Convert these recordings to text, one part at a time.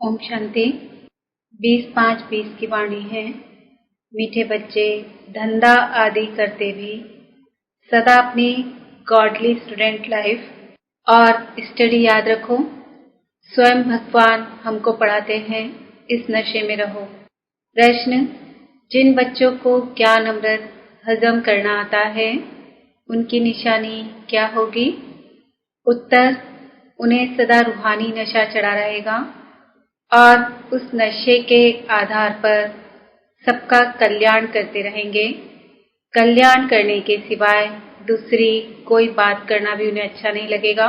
ओम शांति 20-5-20 की वाणी है। मीठे बच्चे धंधा आदि करते भी सदा अपनी गॉडली स्टूडेंट लाइफ और स्टडी याद रखो। स्वयं भगवान हमको पढ़ाते हैं, इस नशे में रहो। प्रश्न: जिन बच्चों को ज्ञान अमृत हजम करना आता है उनकी निशानी क्या होगी? उत्तर: उन्हें सदा रूहानी नशा चढ़ा रहेगा और उस नशे के आधार पर सबका कल्याण करते रहेंगे। कल्याण करने के सिवाय दूसरी कोई बात करना भी उन्हें अच्छा नहीं लगेगा।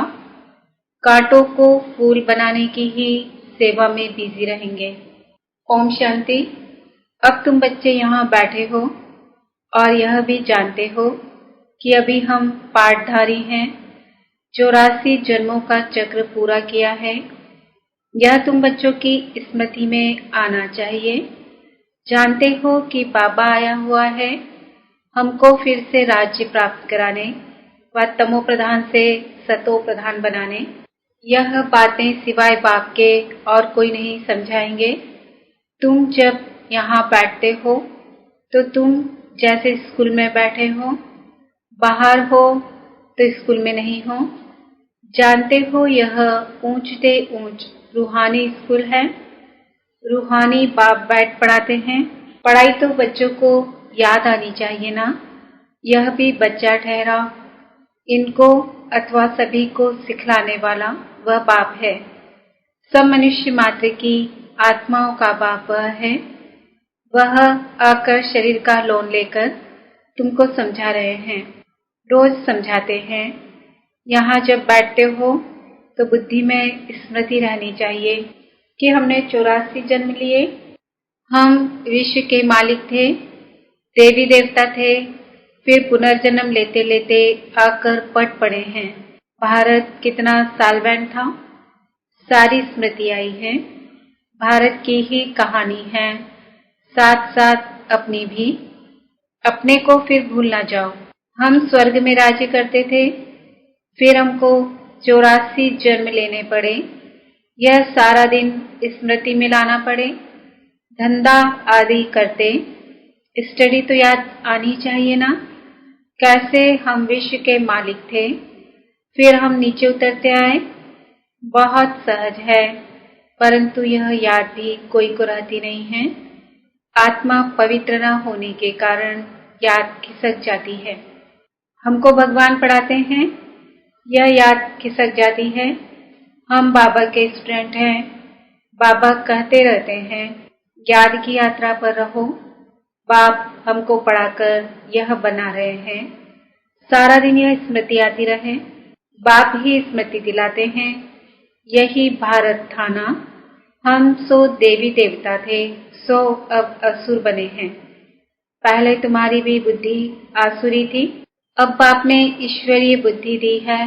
कांटों को फूल बनाने की ही सेवा में बिजी रहेंगे। ओम शांति। अब तुम बच्चे यहाँ बैठे हो और यह भी जानते हो कि अभी हम पाठधारी हैं। 84 जन्मों का चक्र पूरा किया है। यह तुम बच्चों की स्मृति में आना चाहिए। जानते हो कि बाबा आया हुआ है हमको फिर से राज्य प्राप्त कराने व तमो प्रधान से सतो प्रधान बनाने। यह बातें सिवाय बाप के और कोई नहीं समझाएंगे। तुम जब यहाँ बैठते हो तो तुम जैसे स्कूल में बैठे हो, बाहर हो तो स्कूल में नहीं हो। जानते हो यह ऊंचते ऊंच रूहानी स्कूल है। रूहानी बाप बैठ पढ़ाते हैं। पढ़ाई तो बच्चों को याद आनी चाहिए ना। यह भी बच्चा ठहरा। इनको अथवा सभी को सिखलाने वाला वह बाप है। सब मनुष्य मात्र की आत्माओं का बाप वह है। वह आकर शरीर का लोन लेकर तुमको समझा रहे हैं, रोज समझाते हैं। यहाँ जब बैठते हो तो बुद्धि में स्मृति रहनी चाहिए कि हमने 84 जन्म लिए। हम विश्व के मालिक थे, देवी देवता थे, फिर पुनर्जन्म लेते लेते आकर पट पड़े हैं। भारत कितना सालवैन था, सारी स्मृति आई है। भारत की ही कहानी है, साथ साथ अपनी भी। अपने को फिर भूल ना जाओ। हम स्वर्ग में राज्य करते थे, फिर हमको 84 जन्म लेने पड़े। यह सारा दिन स्मृति में लाना पड़े। धंधा आदि करते स्टडी तो याद आनी चाहिए ना। कैसे हम विश्व के मालिक थे, फिर हम नीचे उतरते आए। बहुत सहज है, परंतु यह याद भी कोई को रहती नहीं है। आत्मा पवित्र न होने के कारण याद खिसक जाती है। हमको भगवान पढ़ाते हैं, यह याद खिसक जाती है। हम बाबा के स्टूडेंट हैं। बाबा कहते रहते हैं याद की यात्रा पर रहो। बाप हमको पढ़ाकर यह बना रहे हैं, सारा दिन यह स्मृति आती रहे। बाप ही स्मृति दिलाते हैं। यही भारत था ना। हम सो देवी देवता थे, सो अब असुर बने हैं। पहले तुम्हारी भी बुद्धि आसुरी थी, अब बाप ने ईश्वरीय बुद्धि दी है,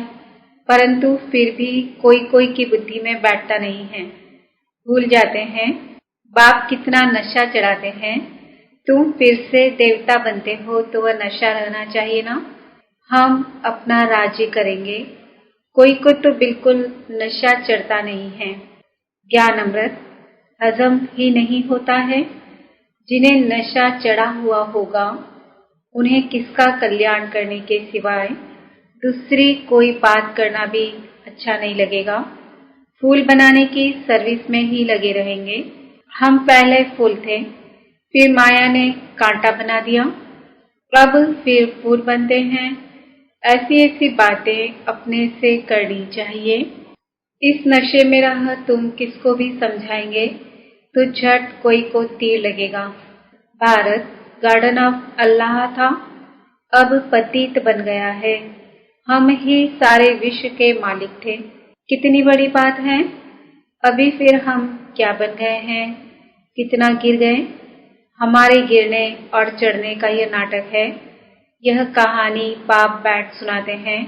परंतु फिर भी कोई कोई की बुद्धि में बैठता नहीं है। भूल जाते हैं बाप कितना नशा चढ़ाते हैं। तुम फिर से देवता बनते हो तो वह नशा रहना चाहिए ना। हम अपना राज्य करेंगे। कोई को तो बिल्कुल नशा चढ़ता नहीं है। ज्ञान अमृत हजम ही नहीं होता है। जिन्हें नशा चढ़ा हुआ होगा उन्हें किसका कल्याण करने के सिवाय दूसरी कोई बात करना भी अच्छा नहीं लगेगा। फूल बनाने की सर्विस में ही लगे रहेंगे। हम पहले फूल थे, फिर माया ने कांटा बना दिया, अब फिर फूल बनते हैं। ऐसी ऐसी बातें अपने से करनी चाहिए। इस नशे में रह तुम किसको भी समझाएंगे तो झट कोई को तीर लगेगा। भारत गार्डन ऑफ अल्लाह था, अब पतित बन गया है। हम ही सारे विश्व के मालिक थे। कितनी बड़ी बात है। अभी फिर हम क्या बन गए हैं, कितना गिर गए। हमारे गिरने और चढ़ने का यह नाटक है। यह कहानी बाप बैठ सुनाते हैं।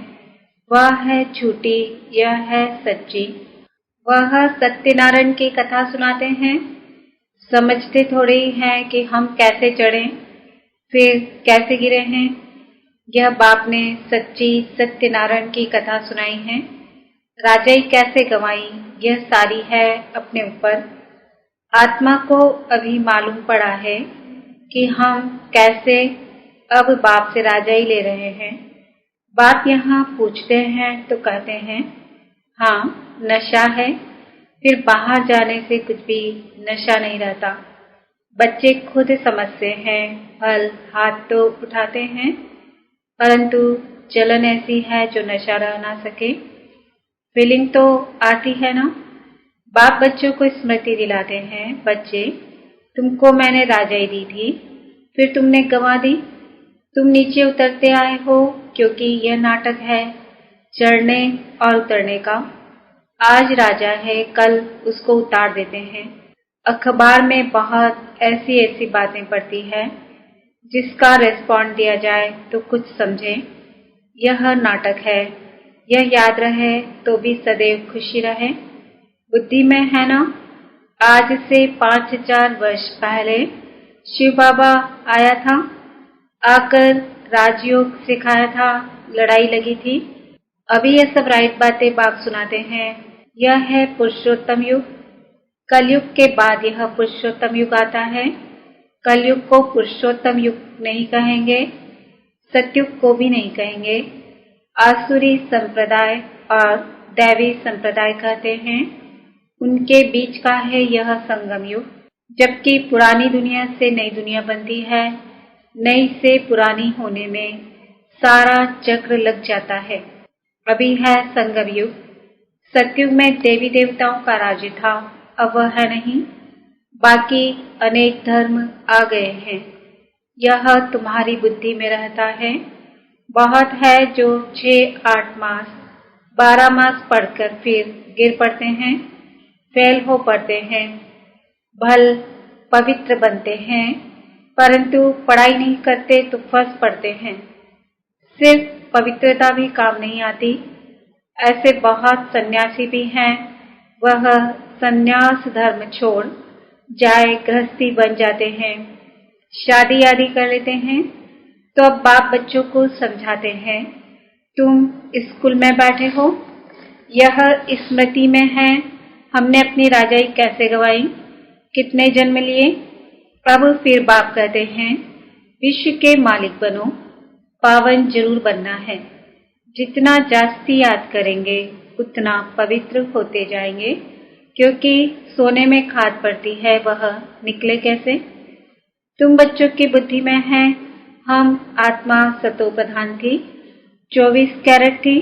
वह है झूठी, यह है सच्ची। वह सत्यनारायण की कथा सुनाते हैं। समझते थोड़े ही हैं कि हम कैसे चढ़े फिर कैसे गिरे हैं। यह बाप ने सच्ची सत्यनारायण की कथा सुनाई है। राजाई कैसे गंवाई यह सारी है अपने ऊपर। आत्मा को अभी मालूम पड़ा है कि हम कैसे अब बाप से राजाई ले रहे हैं। बाप यहाँ पूछते हैं तो कहते हैं हाँ नशा है, फिर बाहर जाने से कुछ भी नशा नहीं रहता। बच्चे खुद समझते हैं, फल हाथ तो उठाते हैं, परंतु जलन ऐसी है जो नशा रह ना सके। फीलिंग तो आती है ना। बाप बच्चों को स्मृति दिलाते हैं, बच्चे तुमको मैंने राजाई दी थी, फिर तुमने गंवा दी। तुम नीचे उतरते आए हो क्योंकि यह नाटक है चढ़ने और उतरने का। आज राजा है, कल उसको उतार देते हैं। अखबार में बहुत ऐसी ऐसी बातें पढ़ती है जिसका रेस्पॉन्ड दिया जाए तो कुछ समझें। यह नाटक है, यह याद रहे तो भी सदैव खुशी रहे। बुद्धि में है ना। आज से 5000 वर्ष पहले शिव बाबा आया था, आकर राजयोग सिखाया था, लड़ाई लगी थी। अभी ये सब राइट बातें बाप सुनाते हैं। यह है पुरुषोत्तम युग। कलयुग के बाद यह पुरुषोत्तम युग आता है। कलयुग को पुरुषोत्तम युग नहीं कहेंगे, सतयुग को भी नहीं कहेंगे। आसुरी संप्रदाय और दैवी संप्रदाय कहते हैं, उनके बीच का है यह संगम युग। जबकि पुरानी दुनिया से नई दुनिया बनती है, नई से पुरानी होने में सारा चक्र लग जाता है। अभी है संगम युग। सतयुग में देवी देवताओं का राज्य था, अब वह है नहीं। बाकी अनेक धर्म आ गए हैं। यह तुम्हारी बुद्धि में रहता है। बहुत है जो 6-8 मास 12 मास पढ़कर फिर गिर पड़ते हैं, फेल हो पड़ते हैं, भल पवित्र बनते हैं, परंतु पढ़ाई नहीं करते तो फंस पड़ते हैं। सिर्फ पवित्रता भी काम नहीं आती। ऐसे बहुत सन्यासी भी हैं, वह सन्यास धर्म छोड़ जाए गृहस्थी बन जाते हैं, शादी आदि कर लेते हैं। तो अब बाप बच्चों को समझाते हैं, तुम स्कूल में बैठे हो, यह स्मृति में है हमने अपनी राजाई कैसे गवाई, कितने जन्म लिए। अब फिर बाप कहते हैं, विश्व के मालिक बनो, पावन जरूर बनना है। जितना जास्ती याद करेंगे उतना पवित्र होते जाएंगे, क्योंकि सोने में खाद पड़ती है, वह निकले कैसे। तुम बच्चों की बुद्धि में है, हम आत्मा सतो प्रधान थी, 24 कैरेट थी,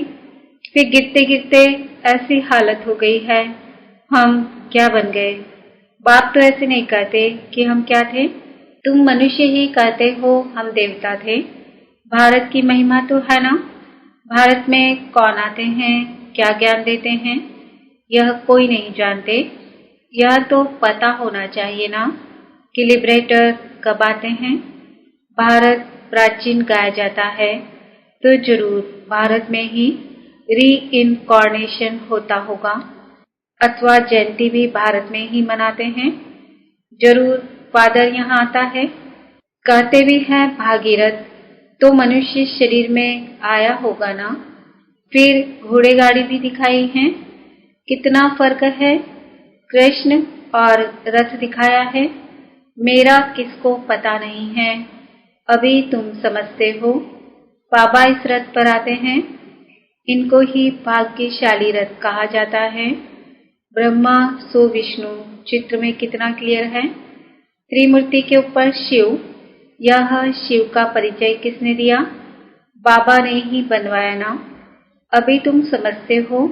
फिर गिरते गिरते ऐसी हालत हो गई है, हम क्या बन गए। बाप तो ऐसे नहीं कहते कि हम क्या थे। तुम मनुष्य ही कहते हो हम देवता थे। भारत की महिमा तो है ना। भारत में कौन आते हैं, क्या ज्ञान देते हैं, यह कोई नहीं जानते। यह तो पता होना चाहिए ना कि लिबरेटर कब आते हैं। भारत प्राचीन गाया जाता है तो जरूर भारत में ही री इनकॉर्नेशन होता होगा, अथवा जयंती भी भारत में ही मनाते हैं। जरूर फादर यहाँ आता है। कहते भी हैं भागीरथ तो मनुष्य शरीर में आया होगा ना। फिर घोड़े गाड़ी भी दिखाई है, कितना फर्क है। कृष्ण और रथ दिखाया है, मेरा किसको पता नहीं है। अभी तुम समझते हो। बाबा इस रथ पर आते हैं, इनको ही भाग्यशाली रथ कहा जाता है। ब्रह्मा सो विष्णु चित्र में कितना क्लियर है। त्रिमूर्ति के ऊपर शिव। यह शिव का परिचय किसने दिया, बाबा ने ही बनवाया ना। अभी तुम समझते हो।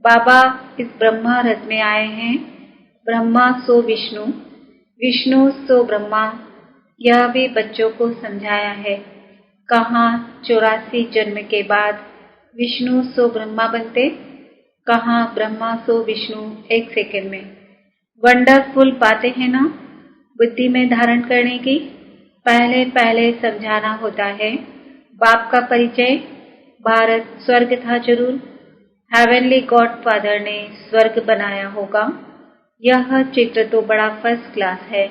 बाबा इस ब्रह्मा रथ में आए हैं। ब्रह्मा सो विष्णु, विष्णु सो ब्रह्मा। यह भी बच्चों को समझाया है। कहाँ 84 जन्म के बाद विष्णु सो ब्रह्मा बनते, कहाँ ब्रह्मा सो विष्णु 1 सेकंड में। वंडरफुल बातें हैं ना बुद्धि में धारण करने की। पहले पहले समझाना होता है। बाप का परिचय, भारत स्वर्ग था जरूर। हेवनली गॉड फादर ने स्वर्ग बनाया होगा। यह चित्र तो बड़ा फर्स्ट क्लास है।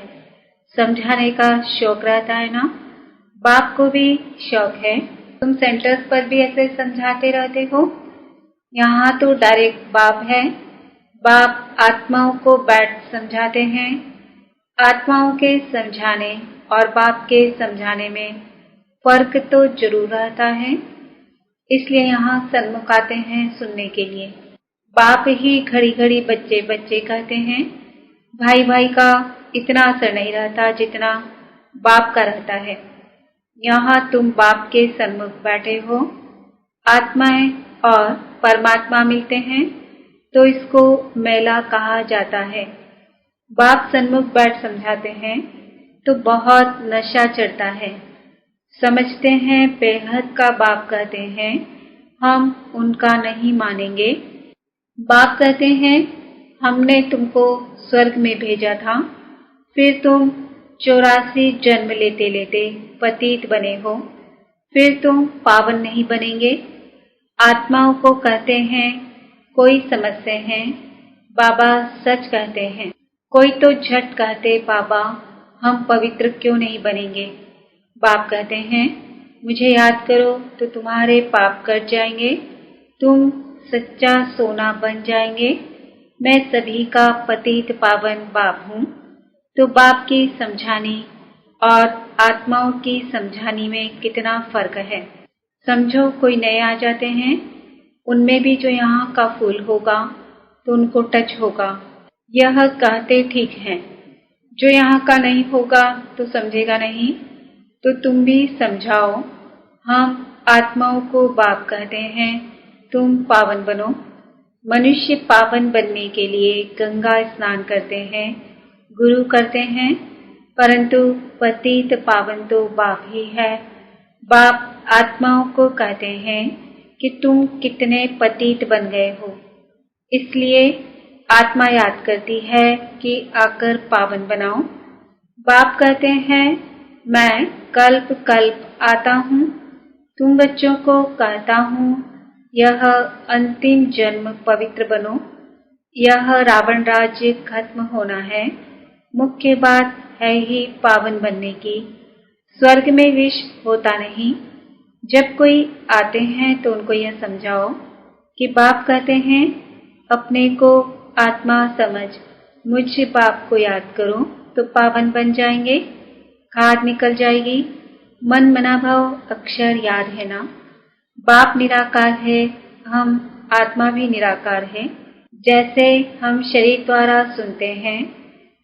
समझाने का शौक रहता है ना। बाप को भी शौक है। तुम सेंटर्स पर भी ऐसे समझाते रहते हो। यहाँ तो डायरेक्ट बाप है। बाप आत्माओं को बैठ समझाते हैं, आत्माओं के समझाने और बाप के समझाने में फर्क तो जरूर रहता है, इसलिए यहाँ सन्मुख आते हैं सुनने के लिए। बाप ही घड़ी घड़ी बच्चे बच्चे कहते हैं। भाई भाई का इतना असर नहीं रहता जितना बाप का रहता है। यहाँ तुम बाप के सन्मुख बैठे हो, आत्माएं और परमात्मा मिलते हैं, तो इसको मेला कहा जाता है। बाप सन्मुख बैठ समझाते हैं तो बहुत नशा चढ़ता है। समझते हैं बेहद का बाप कहते हैं, हम उनका नहीं मानेंगे। बाप कहते हैं हमने तुमको स्वर्ग में भेजा था, फिर तुम 84 जन्म लेते लेते पतित बने हो, फिर तुम पावन नहीं बनेंगे। आत्माओं को कहते हैं कोई समझते हैं, बाबा सच कहते हैं। कोई तो झट कहते बाबा हम पवित्र क्यों नहीं बनेंगे। बाप कहते हैं मुझे याद करो तो तुम्हारे पाप कट जाएंगे, तुम सच्चा सोना बन जाएंगे। मैं सभी का पतित पावन बाप हूँ। तो बाप की समझानी और आत्माओं की समझानी में कितना फर्क है। समझो कोई नए आ जाते हैं, उनमें भी जो यहाँ का फूल होगा तो उनको टच होगा, यह कहते ठीक है। जो यहाँ का नहीं होगा तो समझेगा नहीं, तो तुम भी समझाओ। हम आत्माओं को बाप कहते हैं, तुम पावन बनो। मनुष्य पावन बनने के लिए गंगा स्नान करते हैं, गुरु करते हैं, परंतु पतित पावन तो बाप ही है। बाप आत्माओं को कहते हैं कि तुम कितने पतित बन गए हो, इसलिए आत्मा याद करती है कि आकर पावन बनाओ। बाप कहते हैं मैं कल्प कल्प आता हूँ, तुम बच्चों को कहता हूँ यह अंतिम जन्म पवित्र बनो। यह रावण राज्य खत्म होना है, मुख्य बात है ही पावन बनने की। स्वर्ग में विष होता नहीं। जब कोई आते हैं तो उनको यह समझाओ कि बाप कहते हैं अपने को आत्मा समझ, मुझ बाप को याद करो तो पावन बन जाएंगे, खाद निकल जाएगी। मन मना भाव अक्षर याद है ना। बाप निराकार है, हम आत्मा भी निराकार है। जैसे हम शरीर द्वारा सुनते हैं,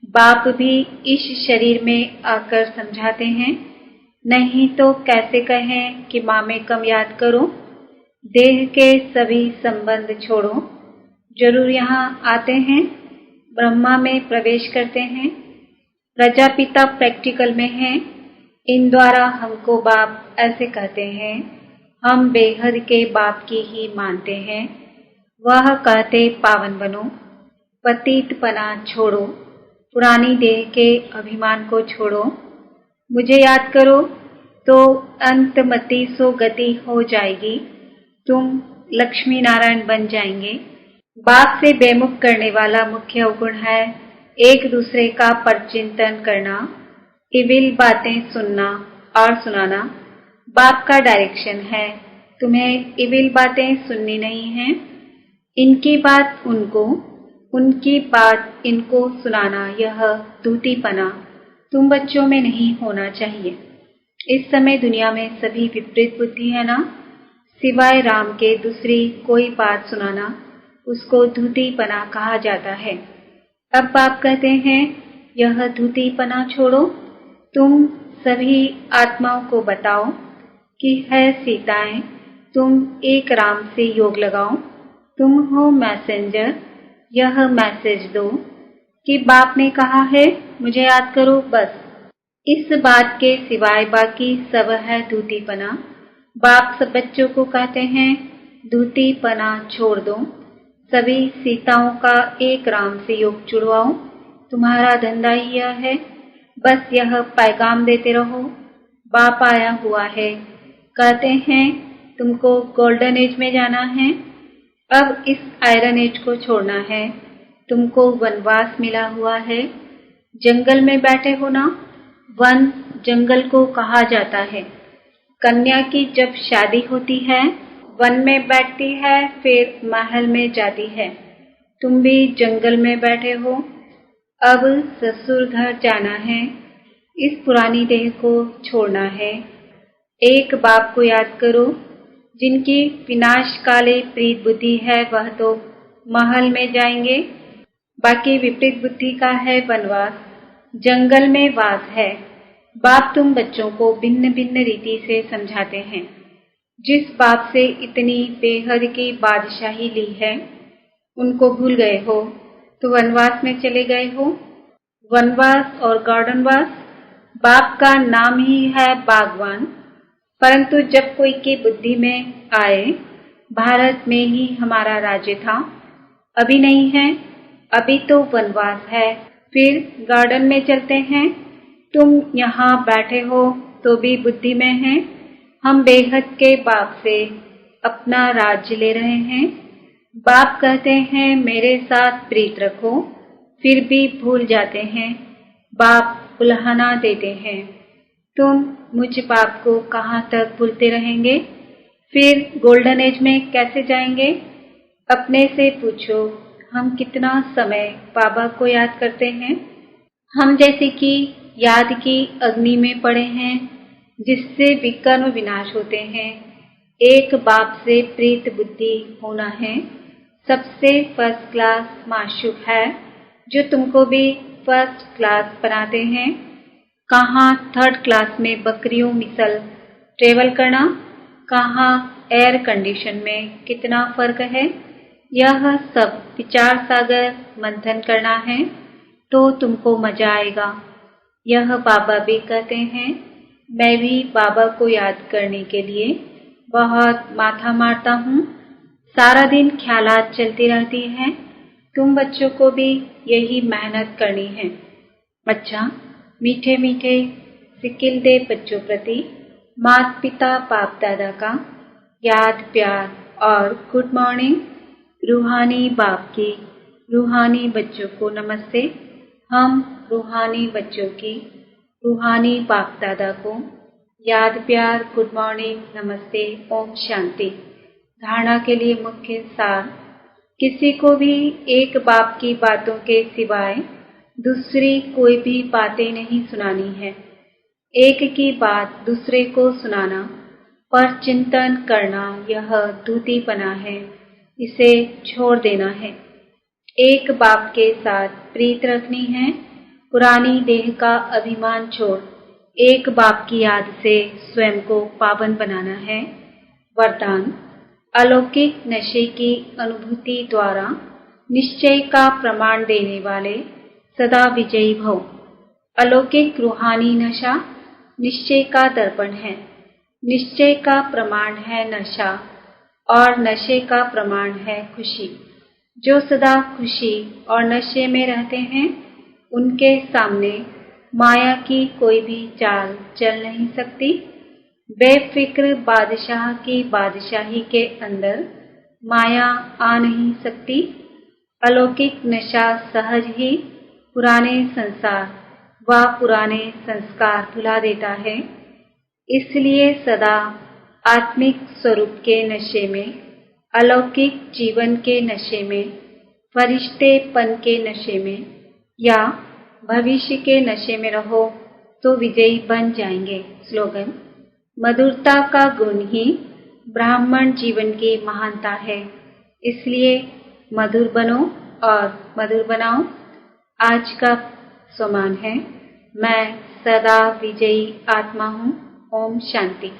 बाप भी इस शरीर में आकर समझाते हैं। नहीं तो कैसे कहें कि माँ में कम याद करो, देह के सभी संबंध छोड़ो। जरूर यहाँ आते हैं, ब्रह्मा में प्रवेश करते हैं। प्रजापिता प्रैक्टिकल में है, इन द्वारा हमको बाप ऐसे कहते हैं। हम बेहद के बाप की ही मानते हैं। वह कहते पावन बनो, पतितपना छोड़ो, पुरानी देह के अभिमान को छोड़ो, मुझे याद करो तो अंतमति सो गति हो जाएगी, तुम लक्ष्मी नारायण बन जाएंगे। बाप से बेमुख करने वाला मुख्य अवगुण है एक दूसरे का परचिंतन करना, इविल बातें सुनना और सुनाना। बाप का डायरेक्शन है, तुम्हें इविल बातें सुननी नहीं है। इनकी बात उनको, उनकी बात इनको सुनाना, यह दूतीपना तुम बच्चों में नहीं होना चाहिए। इस समय दुनिया में सभी विपरीत बुद्धि है ना, सिवाय राम के दूसरी कोई बात सुनाना, उसको धूतीपना कहा जाता है। अब बाप कहते हैं यह धूतीपना छोड़ो, तुम सभी आत्माओं को बताओ कि है सीताएं, तुम एक राम से योग लगाओ, तुम हो मैसेंजर, यह मैसेज दो कि बाप ने कहा है मुझे याद करो। बस इस बात के सिवाय बाकी सब है धूतीपना। बाप सब बच्चों को कहते हैं धूतीपना छोड़ दो, सभी सीताओं का एक राम से योग जुड़वाओ, तुम्हारा धंधा ही यह है। बस यह पैगाम देते रहो, बाप आया हुआ है, कहते हैं तुमको गोल्डन एज में जाना है, अब इस आयरन एज को छोड़ना है, तुमको वनवास मिला हुआ है। जंगल में बैठे हो ना, वन जंगल को कहा जाता है। कन्या की जब शादी होती है वन में बैठती है, फिर महल में जाती है। तुम भी जंगल में बैठे हो, अब ससुर घर जाना है, इस पुरानी देह को छोड़ना है। एक बाप को याद करो जिनकी विनाशकाले प्रीत बुद्धि है, वह तो महल में जाएंगे। बाकी विपरीत बुद्धि का है वनवास, जंगल में वास है। बाप तुम बच्चों को भिन्न भिन्न रीति से समझाते हैं। जिस बाप से इतनी बेहद की बादशाही ली है, उनको भूल गए हो तो वनवास में चले गए हो। वनवास और गार्डनवास, बाप का नाम ही है बागवान, परंतु जब कोई की बुद्धि में आए भारत में ही हमारा राज्य था, अभी नहीं है, अभी तो वनवास है, फिर गार्डन में चलते हैं। तुम यहाँ बैठे हो तो भी बुद्धि में हैं। हम बेहद के बाप से अपना राज्य ले रहे हैं। बाप कहते हैं मेरे साथ प्रीत रखो, फिर भी भूल जाते हैं। बाप उल्हाना देते हैं। तुम मुझ बाप को कहाँ तक भूलते रहेंगे? फिर गोल्डन एज में कैसे जाएंगे? अपने से पूछो, हम कितना समय बाबा को याद करते हैं? हम जैसे कि याद की अग्नि में पड़े हैं, जिससे विकर्म विनाश होते हैं। एक बाप से प्रीत बुद्धि होना है सबसे फर्स्ट क्लास माशूक है, जो तुमको भी फर्स्ट क्लास बनाते हैं। कहाँ थर्ड क्लास में बकरियों मिसल ट्रेवल करना, कहाँ एयर कंडीशन में कितना फर्क है, यह सब विचार सागर मंथन करना है तो तुमको मजा आएगा। यह बाबा भी कहते हैं, मैं भी बाबा को याद करने के लिए बहुत माथा मारता हूँ। सारा दिन ख्यालात चलती रहती हैं। तुम बच्चों को भी यही मेहनत करनी है। अच्छा, मीठे मीठे सिकिल दे बच्चों प्रति माता पिता बाप दादा का याद प्यार और गुड मॉर्निंग। रूहानी बाप की रूहानी बच्चों को नमस्ते। हम रूहानी बच्चों की रूहानी बाप दादा को याद प्यार गुड मॉर्निंग नमस्ते ओम शांति। धारणा के लिए मुख्य सार, किसी को भी एक बाप की बातों के सिवाय दूसरी कोई भी बातें नहीं सुनानी है। एक की बात दूसरे को सुनाना पर चिंतन करना, यह दूतीपना है, इसे छोड़ देना है। एक बाप के साथ प्रीत रखनी है, पुरानी देह का अभिमान छोड़ एक बाप की याद से स्वयं को पावन बनाना है। वरदान, अलौकिक नशे की अनुभूति द्वारा निश्चय का प्रमाण देने वाले सदा विजयी भव। अलौकिक रूहानी नशा निश्चय का दर्पण है। निश्चय का प्रमाण है नशा और नशे का प्रमाण है खुशी। जो सदा खुशी और नशे में रहते हैं, उनके सामने माया की कोई भी चाल चल नहीं सकती। बेफिक्र बादशाह की बादशाही के अंदर माया आ नहीं सकती। अलौकिक नशा सहज ही पुराने संसार व पुराने संस्कार भुला देता है। इसलिए सदा आत्मिक स्वरूप के नशे में, अलौकिक जीवन के नशे में, फरिश्तेपन के नशे में या भविष्य के नशे में रहो तो विजयी बन जाएंगे। स्लोगन, मधुरता का गुण ही ब्राह्मण जीवन की महानता है, इसलिए मधुर बनो और मधुर बनाओ। आज का स्वमान है, मैं सदा विजयी आत्मा हूँ। ओम शांति।